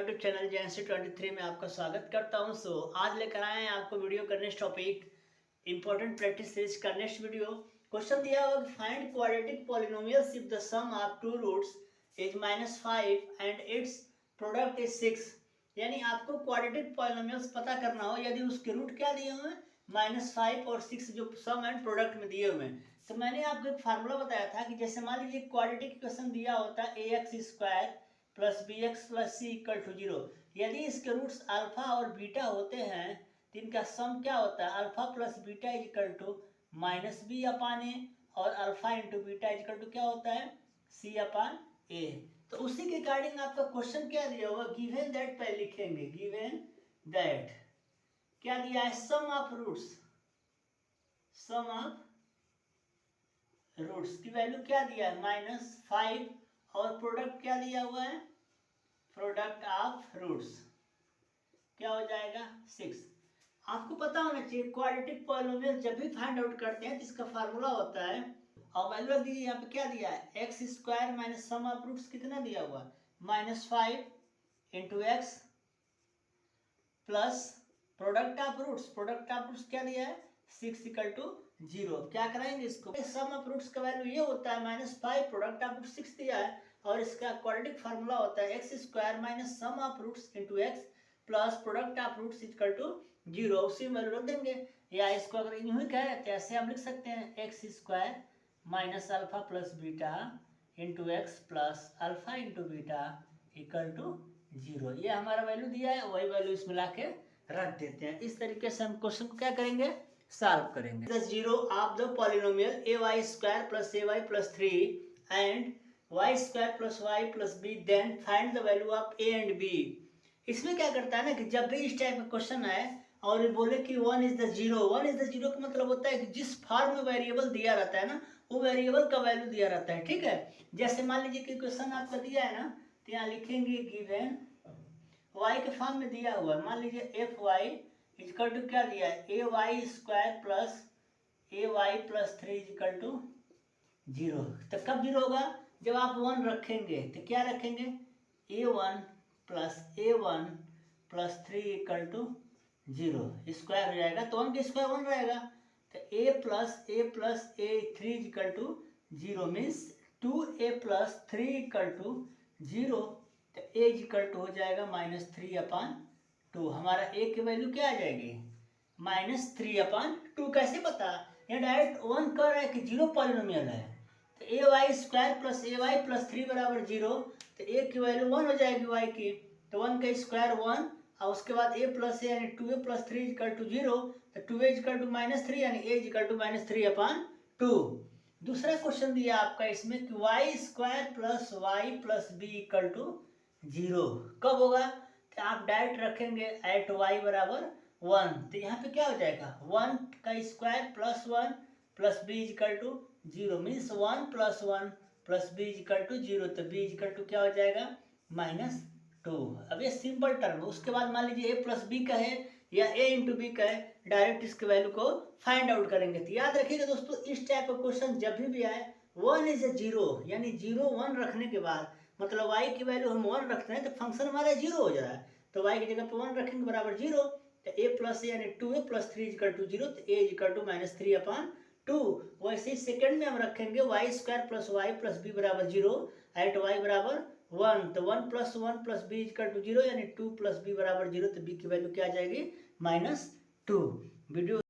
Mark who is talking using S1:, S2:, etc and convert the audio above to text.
S1: YouTube channel JNC 23 में आपका स्वागत करता हूं। आज लेकर आए हैं आपको वीडियो का next topic important practice series का नेक्स्ट वीडियो। क्वेश्चन दिया हुआ find quadratic polynomials if the sum of two roots is -5 and its product is 6। यानी आपको क्वाड्रेटिक पॉलिनोमियल्स पता करना हो यदि उसके रूट क्या दिए हुए हैं -5 और 6 जो सम एंड प्रोडक्ट में दिए हुए हैं। तो मैंने आपको एक फार्मूला बताया था कि जैसे मान लीजिए क्वाड्रेटिक इक्वेशन दिया होता है ax² plus b x plus c equal to 0। यदि इसके रूट्स अल्फा और बीटा होते हैं तो इनका सम क्या होता है alpha plus beta is equal to -b upon a, और alpha into beta is equal to क्या होता है c अपान ए। तो उसी के अकॉर्डिंग आपका क्वेश्चन क्या दिया होगा गिवन दैट पे लिखेंगे। गिवन दैट क्या दिया है sum of roots, sum of roots की वैल्यू क्या दिया है -5 और प्रोडक्ट क्या दिया हुआ है प्रोडक्ट ऑफ रूट्स क्या हो जाएगा 6। आपको पता होना चाहिए क्वाड्रेटिक पॉलिनोमियल जब भी फाइंड आउट करते हैं तो इसका फार्मूला होता है और वैल्यू दीजिए यहाँ पे क्या दिया है x² minus sum of roots कितना दिया हुआ -5 into x plus product of roots क्या दिया है 6 इक्वल टू 0। क्या कराएंगे इसको सम ऑफ रूट्स का वैल्यू ये होता है -5 प्रोडक्ट ऑफ रूट्स 6 दिया है और इसका क्वाड्रेटिक फार्मूला होता है x² minus sum of roots into x plus product of roots equal to 0। उसी में रख देंगे या इसको अगर यूं ही कहे तो ऐसे हम लिख सकते हैं x² minus alpha plus beta into x plus alpha into beta equal to 0। ये हमारा वैल्यू दिया है वही वैल्यू इसमें ला के रख देते हैं। इस तरीके से हम क्वेश्चन को क्या करेंगे सॉल्व करेंगे। The zero of the polynomial ay² plus ay plus 3 and y² plus y plus b then find the value of a and b। इसमें क्या करता है ना कि जब भी इस टाइप का क्वेश्चन आए और बोले कि 1 इज द जीरो का मतलब होता है कि जिस फॉर्म में वेरिएबल दिया रहता है ना वो वेरिएबल का वैल्यू दिया रहता है। ठीक है, जैसे मान लीजिए कि क्वेश्चन आपका दिया है ना तो यहाँ लिखेंगे गिवन y के फॉर्म में दिया हुआ है। मान लीजिए fy इक्वल टू क्या दिया है ay² plus ay plus 3 equal to 0। तो कब 0 होगा जब आप 1 रखेंगे तो क्या रखेंगे a1 plus 3 equal to 0 square हो जाएगा तो 1 का स्क्वायर 1 रहेगा। तो a plus a3 equal to 0 means 2a plus 3 equal to 0। तो a इक्वल टू हो जाएगा -3 अपान 2। हमारा a की वैल्यू क्या आ जाएगी -3 अपान 2। कैसे पता ये डायरेक्ट 1 कर रहा है कि 0 पॉलिनोमियल है। तो ay² प्लस ay प्लस 3 बराबर 0। तो a की वैल्यू 1 हो जाएगी y की। तो 1 का स्क्वायर 1 और उसके बाद a प्लस यानी 2a प्लस 3 इक्वल टू 0। तो 2a इक्वल टू -3 यानी a इक्वल टू -3 अपान 2। दूसरा क्वेश्चन दिया आपका इसमें कि y² plus y plus b equal to 0 कब होगा तो आप डायरेक्ट रखेंगे एट y बराबर 1। तो यहाँ पे क्या हो जाएगा 1 का square plus 1 plus b equal to 0 means 1 plus 1 plus b equal to 0। तो b इक्वल टू क्या हो जाएगा -2। अब ये सिंपल टर्म। उसके बाद मान लीजिए a प्लस b का है या a इंटू बी का है डायरेक्ट इसके वैल्यू को फाइंड आउट करेंगे। तो याद रखिएगा दोस्तों इस टाइप का क्वेश्चन जब भी आए 1 इज 0 यानी 0 1 रखने के बाद मतलब y की वैल्यू हम 1 रखते हैं तो फंक्शन हमारा 0 हो जा रहा है। तो y की जगह पर 1 रखेंगे बराबर 0। तो a प्लस यानी 2a प्लस 3 इक्वल टू 0। तो a इक्वल टू -3 अपान 2। वैसे ही सेकंड में हम रखेंगे y² plus y plus b बराबर 0 एट y बराबर 1। तो 1 plus 1 plus b equal to 0 यानी 2 प्लस b बराबर 0। तो b की वैल्यू क्या आ जाएगी -2। वीडियो